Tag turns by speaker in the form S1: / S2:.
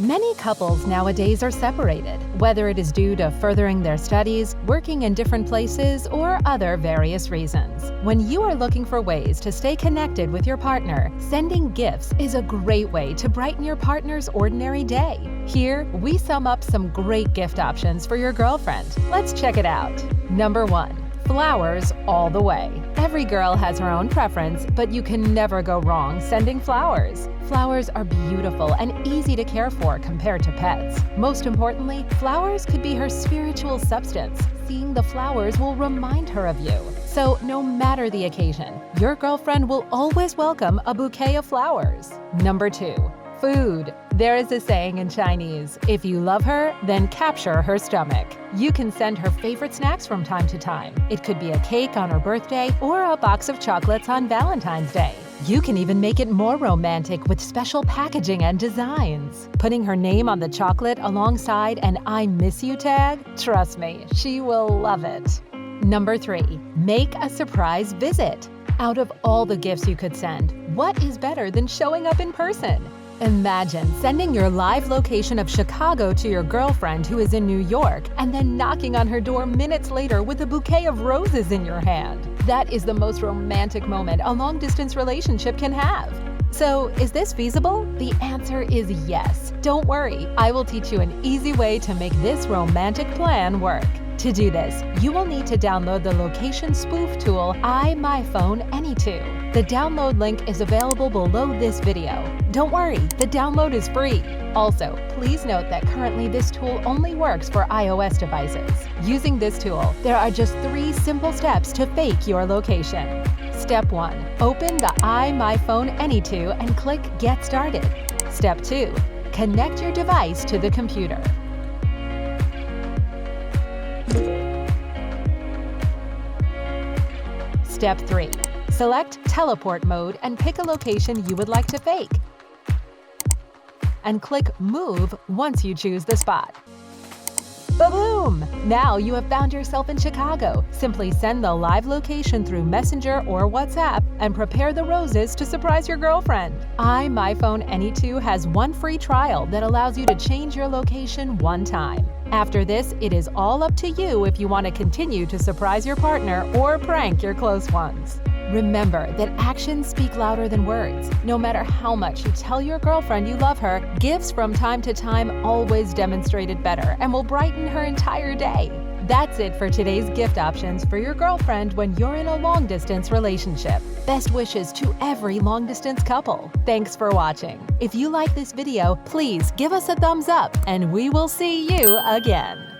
S1: Many couples nowadays are separated, whether it is due to furthering their studies, working in different places, or other various reasons. When you are looking for ways to stay connected with your partner, sending gifts is a great way to brighten your partner's ordinary day. Here, we sum up some great gift options for your girlfriend. Let's check it out. Number 1. Flowers all the way. Every girl has her own preference, but you can never go wrong sending flowers. Flowers are beautiful and easy to care for compared to pets. Most importantly, flowers could be her spiritual substance. Seeing the flowers will remind her of you. So no matter the occasion, your girlfriend will always welcome a bouquet of flowers. Number 2. Food. There is a saying in Chinese, if you love her, then capture her stomach. You can send her favorite snacks from time to time. It could be a cake on her birthday or a box of chocolates on Valentine's Day. You can even make it more romantic with special packaging and designs. Putting her name on the chocolate alongside an I miss you tag? Trust me, she will love it. Number 3. Make a surprise visit. Out of all the gifts you could send, what is better than showing up in person? Imagine sending your live location of Chicago to your girlfriend who is in New York and then knocking on her door minutes later with a bouquet of roses in your hand. That is the most romantic moment a long-distance relationship can have. So, is this feasible? The answer is yes. Don't worry, I will teach you an easy way to make this romantic plan work. To do this, you will need to download the location spoof tool iMyFone AnyTo. The download link is available below this video. Don't worry, the download is free. Also, please note that currently this tool only works for iOS devices. Using this tool, there are just 3 simple steps to fake your location. Step 1. Open the iMyFone AnyTo and click Get Started. Step 2. Connect your device to the computer. Step 3. Select Teleport Mode and pick a location you would like to fake. And click Move once you choose the spot. Ba-boom! Now you have found yourself in Chicago. Simply send the live location through Messenger or WhatsApp and prepare the roses to surprise your girlfriend. iMyFone AnyTo has 1 free trial that allows you to change your location 1 time. After this, it is all up to you if you want to continue to surprise your partner or prank your close ones. Remember that actions speak louder than words. No matter how much you tell your girlfriend you love her, gifts from time to time always demonstrate it better and will brighten her entire day. That's it for today's gift options for your girlfriend when you're in a long-distance relationship. Best wishes to every long-distance couple. Thanks for watching. If you like this video, please give us a thumbs up and we will see you again.